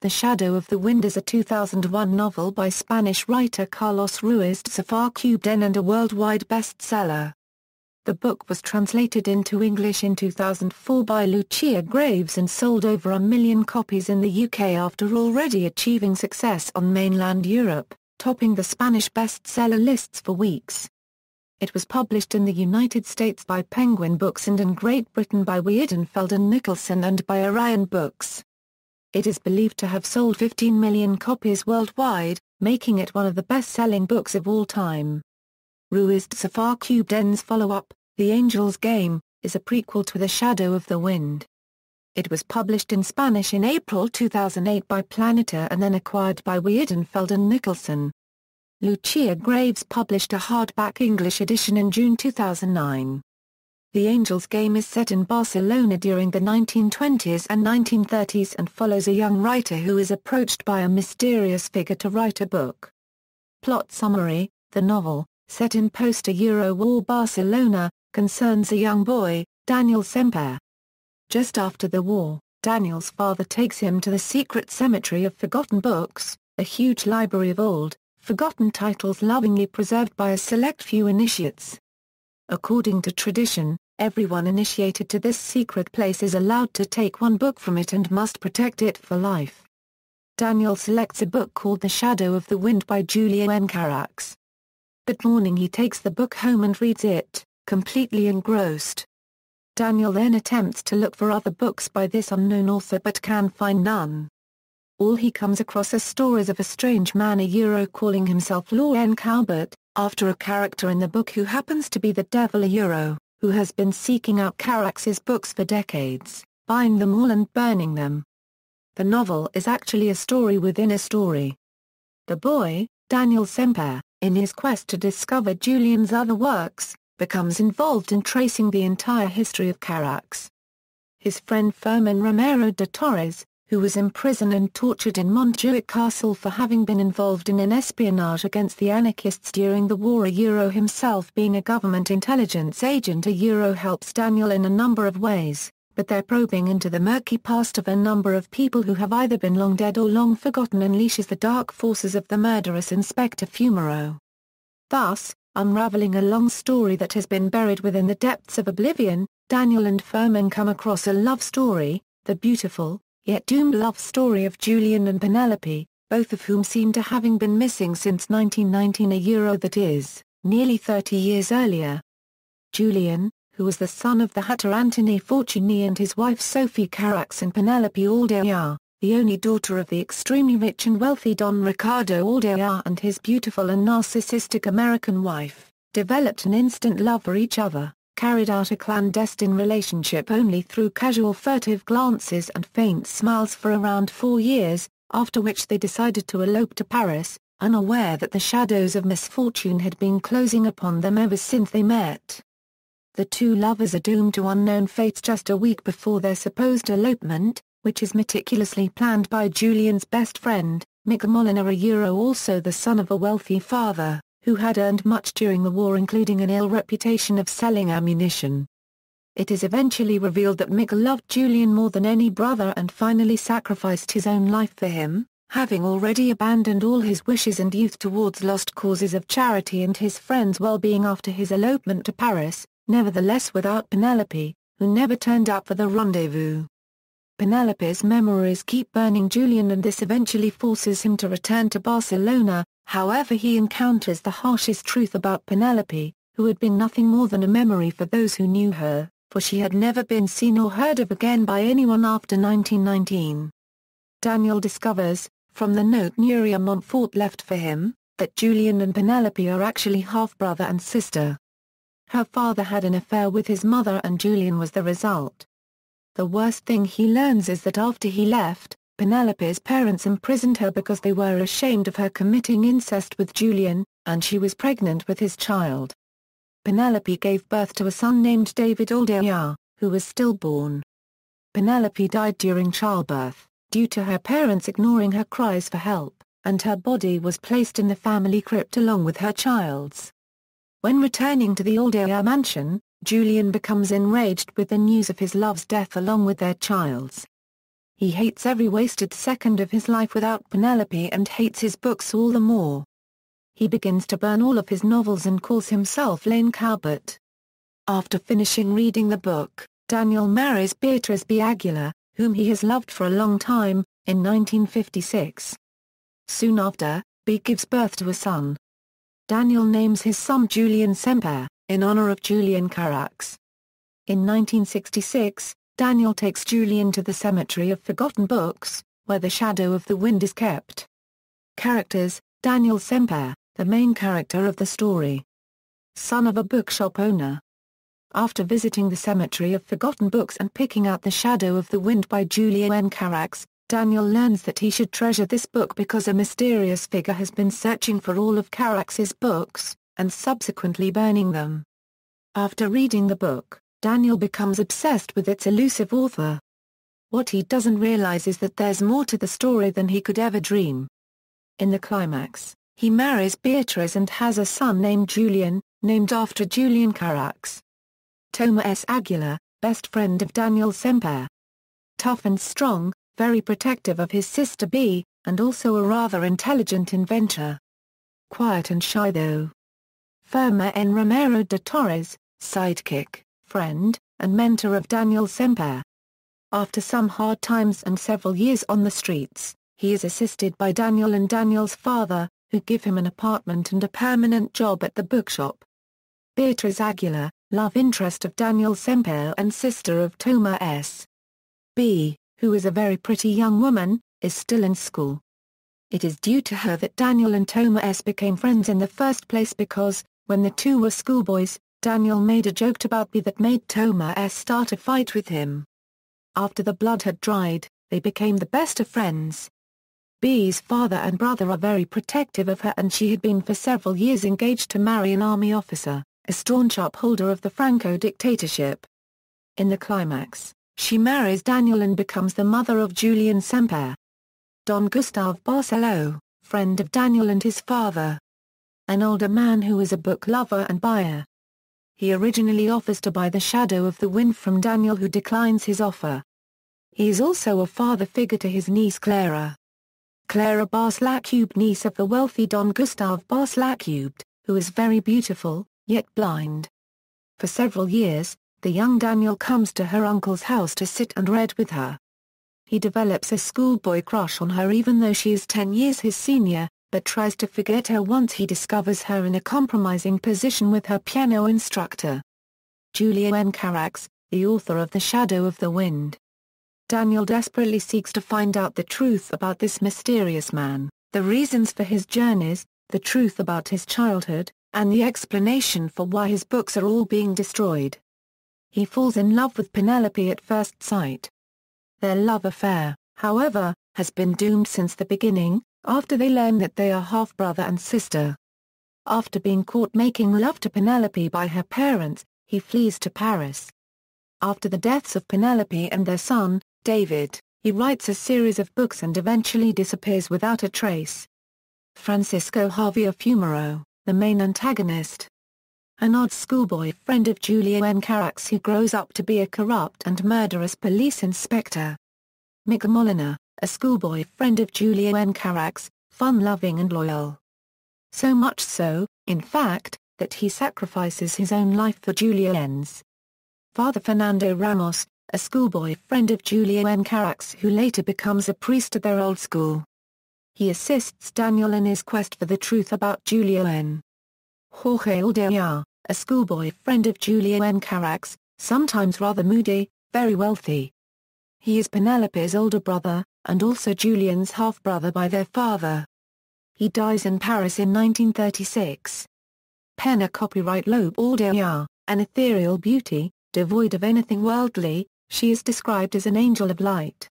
The Shadow of the Wind is a 2001 novel by Spanish writer Carlos Ruiz Zafón and a worldwide bestseller. The book was translated into English in 2004 by Lucia Graves and sold over 1 million copies in the UK after already achieving success on mainland Europe, topping the Spanish bestseller lists for weeks. It was published in the United States by Penguin Books and in Great Britain by Weidenfeld Nicolson and by Orion Books. It is believed to have sold 15 million copies worldwide, making it one of the best-selling books of all time. Ruiz Zafón's follow-up, The Angel's Game, is a prequel to The Shadow of the Wind. It was published in Spanish in April 2008 by Planeta and then acquired by Weidenfeld Nicolson. Lucia Graves published a hardback English edition in June 2009. The Angel's Game is set in Barcelona during the 1920s and 1930s and follows a young writer who is approached by a mysterious figure to write a book. Plot summary: the novel, set in post-Euro war Barcelona, concerns a young boy, Daniel Semper. Just after the war, Daniel's father takes him to the secret cemetery of forgotten books, a huge library of old, forgotten titles lovingly preserved by a select few initiates. According to tradition, everyone initiated to this secret place is allowed to take one book from it and must protect it for life. Daniel selects a book called The Shadow of the Wind by Julien Carax. That morning he takes the book home and reads it, completely engrossed. Daniel then attempts to look for other books by this unknown author but can find none. All he comes across are stories of a strange man calling himself Laurent Calbert, after a character in the book who happens to be the devil who has been seeking out Carax's books for decades, buying them all and burning them. The novel is actually a story within a story. The boy, Daniel Semper, in his quest to discover Julien's other works, becomes involved in tracing the entire history of Carax. His friend Fermin Romero de Torres, who was imprisoned and tortured in Montjuic Castle for having been involved in an espionage against the anarchists during the war, himself being a government intelligence agent, helps Daniel in a number of ways, but their probing into the murky past of a number of people who have either been long dead or long forgotten unleashes the dark forces of the murderous Inspector Fumero. Thus, unraveling a long story that has been buried within the depths of oblivion, Daniel and Fermin come across a love story, the beautiful, yet doomed love story of Julien and Penelope, both of whom seem to having been missing since 1919, that is, nearly 30 years earlier. Julien, who was the son of the hatter Antony Fortuny and his wife Sophie Carax, and Penelope Aldea, the only daughter of the extremely rich and wealthy Don Ricardo Aldea and his beautiful and narcissistic American wife, developed an instant love for each other, carried out a clandestine relationship only through casual furtive glances and faint smiles for around 4 years, after which they decided to elope to Paris, unaware that the shadows of misfortune had been closing upon them ever since they met. The two lovers are doomed to unknown fates just a week before their supposed elopement, which is meticulously planned by Julien's best friend, Mick Moliner, also the son of a wealthy father, who had earned much during the war, including an ill reputation of selling ammunition. It is eventually revealed that Mick loved Julien more than any brother and finally sacrificed his own life for him, having already abandoned all his wishes and youth towards lost causes of charity and his friends' well-being after his elopement to Paris, nevertheless without Penelope, who never turned up for the rendezvous. Penelope's memories keep burning Julien, and this eventually forces him to return to Barcelona. However, he encounters the harshest truth about Penelope, who had been nothing more than a memory for those who knew her, for she had never been seen or heard of again by anyone after 1919. Daniel discovers, from the note Nuria Montfort left for him, that Julien and Penelope are actually half-brother and sister. Her father had an affair with his mother and Julien was the result. The worst thing he learns is that after he left, Penelope's parents imprisoned her because they were ashamed of her committing incest with Julien, and she was pregnant with his child. Penelope gave birth to a son named David Aldea, who was stillborn. Penelope died during childbirth, due to her parents ignoring her cries for help, and her body was placed in the family crypt along with her child's. When returning to the Aldea mansion, Julien becomes enraged with the news of his love's death along with their child's. He hates every wasted second of his life without Penelope and hates his books all the more. He begins to burn all of his novels and calls himself Lane Calvert. After finishing reading the book, Daniel marries Beatriz B. Aguilar, whom he has loved for a long time, in 1956. Soon after, B gives birth to a son. Daniel names his son Julian Semper, in honor of Julian Carax. In 1966, Daniel takes Julian to the Cemetery of Forgotten Books, where The Shadow of the Wind is kept. Characters: Daniel Semper, the main character of the story. Son of a bookshop owner. After visiting the Cemetery of Forgotten Books and picking out The Shadow of the Wind by Julian Carax, Daniel learns that he should treasure this book because a mysterious figure has been searching for all of Carax's books, and subsequently burning them. After reading the book, Daniel becomes obsessed with its elusive author. What he doesn't realize is that there's more to the story than he could ever dream. In the climax, he marries Beatriz and has a son named Julian, named after Julian Carax. Toma S. Aguilar, best friend of Daniel Semper. Tough and strong, very protective of his sister B, and also a rather intelligent inventor. Quiet and shy though. Firma N. Romero de Torres, sidekick, friend, and mentor of Daniel Semper. After some hard times and several years on the streets, he is assisted by Daniel and Daniel's father, who give him an apartment and a permanent job at the bookshop. Beatriz Aguilar, love interest of Daniel Semper and sister of Toma S. B., who is a very pretty young woman, is still in school. It is due to her that Daniel and Toma S. became friends in the first place because, when the two were schoolboys, Daniel made a joke about B that made Toma S. start a fight with him. After the blood had dried, they became the best of friends. B's father and brother are very protective of her and she had been for several years engaged to marry an army officer, a staunch upholder of the Franco dictatorship. In the climax, she marries Daniel and becomes the mother of Julian Semper. Don Gustave Barceló, friend of Daniel and his father. An older man who is a book lover and buyer. He originally offers to buy The Shadow of the Wind from Daniel, who declines his offer. He is also a father figure to his niece Clara. Clara Bar-Lacube, niece of the wealthy Don Gustave Bar-Lacube, who is very beautiful, yet blind. For several years, the young Daniel comes to her uncle's house to sit and read with her. He develops a schoolboy crush on her even though she is 10 years his senior, but tries to forget her once he discovers her in a compromising position with her piano instructor. Julian Carax, the author of The Shadow of the Wind. Daniel desperately seeks to find out the truth about this mysterious man, the reasons for his journeys, the truth about his childhood, and the explanation for why his books are all being destroyed. He falls in love with Penelope at first sight. Their love affair, however, has been doomed since the beginning, after they learn that they are half-brother and sister. After being caught making love to Penelope by her parents, he flees to Paris. After the deaths of Penelope and their son, David, he writes a series of books and eventually disappears without a trace. Francisco Javier Fumero, the main antagonist. An odd schoolboy friend of Julian Carax who grows up to be a corrupt and murderous police inspector. Mick Molina, a schoolboy friend of Julian Carax, fun-loving and loyal. So much so, in fact, that he sacrifices his own life for Julian's. Father Fernando Ramos, a schoolboy friend of Julian Carax who later becomes a priest at their old school. He assists Daniel in his quest for the truth about Julian. Jorge Aldeia, a schoolboy friend of Julian Carax, sometimes rather moody, very wealthy. He is Penelope's older brother, and also Julian's half-brother by their father. He dies in Paris in 1936. Pena copyright Lope Aldeia, an ethereal beauty, devoid of anything worldly, she is described as an angel of light.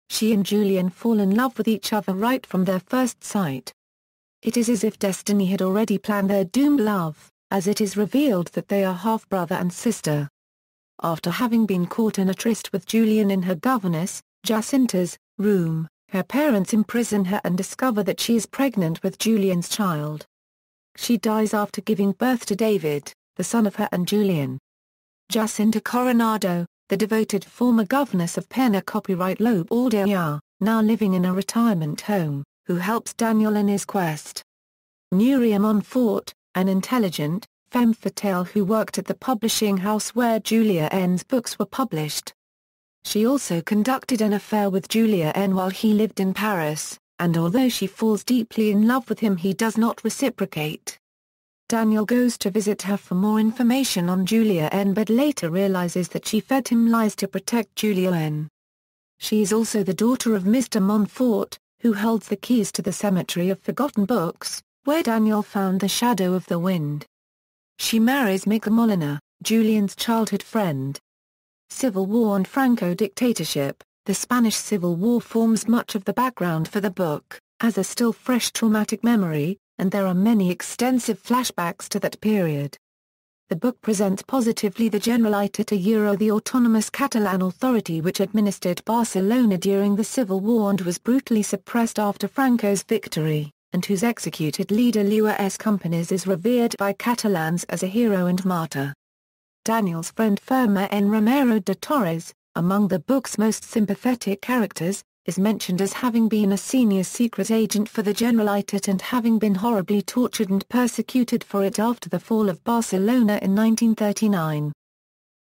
She and Julian fall in love with each other right from their first sight. It is as if destiny had already planned their doomed love, as it is revealed that they are half-brother and sister. After having been caught in a tryst with Julian in her governess, Jacinta's, room, her parents imprison her and discover that she is pregnant with Julian's child. She dies after giving birth to David, the son of her and Julian. Jacinta Coronado, the devoted former governess of Pena copyright Loeb Aldear, now living in a retirement home, who helps Daniel in his quest. Nuria Montfort, an intelligent, femme fatale who worked at the publishing house where Julia N's books were published. She also conducted an affair with Julia N while he lived in Paris, and although she falls deeply in love with him he does not reciprocate. Daniel goes to visit her for more information on Julia N but later realizes that she fed him lies to protect Julia N. She is also the daughter of Mr. Montfort, who holds the keys to the Cemetery of Forgotten Books, where Daniel found The Shadow of the Wind. She marries Mick Molina, Julian's childhood friend. Civil War and Franco dictatorship. The Spanish Civil War forms much of the background for the book, as a still fresh traumatic memory, and there are many extensive flashbacks to that period. The book presents positively the Generalitat the autonomous Catalan authority which administered Barcelona during the Civil War and was brutally suppressed after Franco's victory, and whose executed leader Lluís Companys is revered by Catalans as a hero and martyr. Daniel's friend Firma N. Romero de Torres, among the book's most sympathetic characters, is mentioned as having been a senior secret agent for the Generalitat and having been horribly tortured and persecuted for it after the fall of Barcelona in 1939.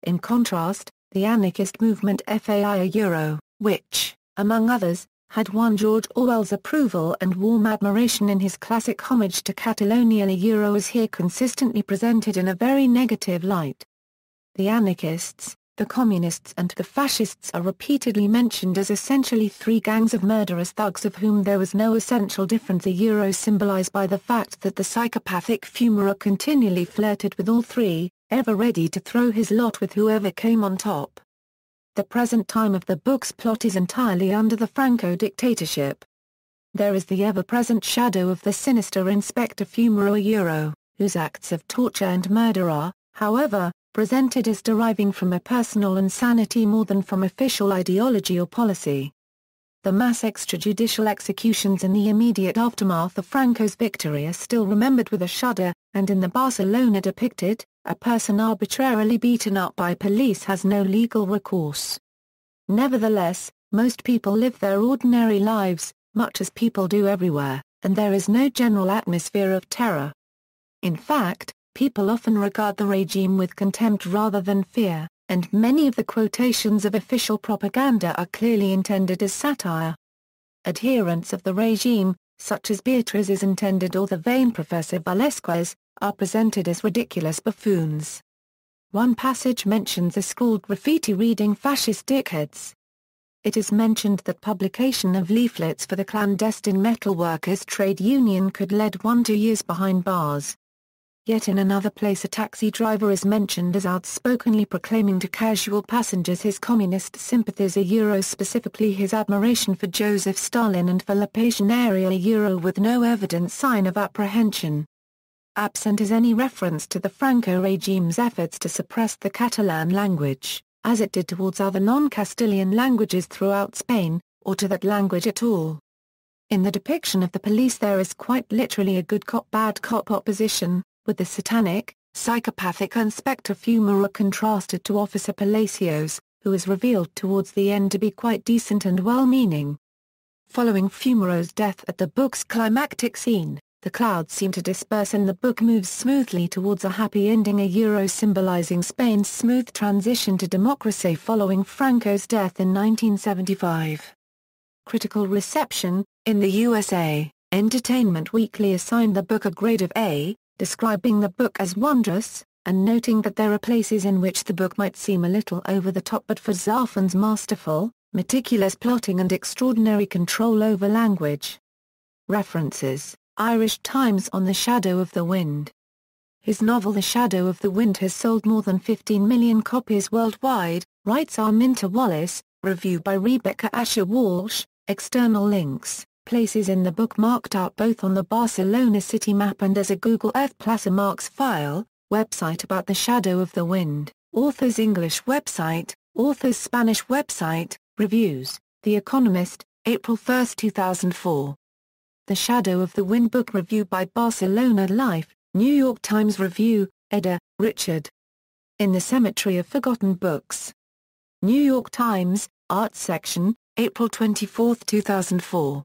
In contrast, the anarchist movement FAI Euro, which, among others, had won George Orwell's approval and warm admiration in his classic homage to Catalonia Euro, is here consistently presented in a very negative light. The anarchists, the communists and the fascists are repeatedly mentioned as essentially three gangs of murderous thugs of whom there was no essential difference. The Euro symbolized by the fact that the psychopathic Fumara continually flirted with all three, ever ready to throw his lot with whoever came on top. The present time of the book's plot is entirely under the Franco dictatorship. There is the ever-present shadow of the sinister Inspector Fumara Euro, whose acts of torture and murder are, however, presented as deriving from a personal insanity more than from official ideology or policy. The mass extrajudicial executions in the immediate aftermath of Franco's victory are still remembered with a shudder, and in the Barcelona depicted, a person arbitrarily beaten up by police has no legal recourse. Nevertheless, most people live their ordinary lives, much as people do everywhere, and there is no general atmosphere of terror. In fact, people often regard the regime with contempt rather than fear, and many of the quotations of official propaganda are clearly intended as satire. Adherents of the regime, such as Beatriz intended or the vain Professor Velasquez, are presented as ridiculous buffoons. One passage mentions a school graffiti reading "Fascist dickheads." It is mentioned that publication of leaflets for the clandestine metalworkers' trade union could lead one to years behind bars. Yet in another place a taxi driver is mentioned as outspokenly proclaiming to casual passengers his communist sympathies Euro, specifically his admiration for Joseph Stalin and for La Pasionaria Euro, with no evident sign of apprehension. Absent is any reference to the Franco regime's efforts to suppress the Catalan language, as it did towards other non-Castilian languages throughout Spain, or to that language at all. In the depiction of the police there is quite literally a good cop bad cop opposition, with the satanic, psychopathic Inspector Fumara contrasted to Officer Palacios, who is revealed towards the end to be quite decent and well-meaning. Following Fumara's death at the book's climactic scene, the clouds seem to disperse and the book moves smoothly towards a happy ending, a Euro symbolizing Spain's smooth transition to democracy following Franco's death in 1975. Critical reception. In the USA, Entertainment Weekly assigned the book a grade of A, describing the book as wondrous, and noting that there are places in which the book might seem a little over the top, but for Zafón's masterful, meticulous plotting and extraordinary control over language. References: Irish Times on The Shadow of the Wind. His novel The Shadow of the Wind has sold more than 15 million copies worldwide, writes Arminta Wallace, review by Rebecca Asher Walsh, external links. Places in the book marked out both on the Barcelona city map and as a Google Earth Plaza Marks file, website about The Shadow of the Wind, author's English website, author's Spanish website, reviews, The Economist, April 1, 2004. The Shadow of the Wind book review by Barcelona Life, New York Times Review, Eder, Richard. In the Cemetery of Forgotten Books. New York Times, Arts section, April 24, 2004.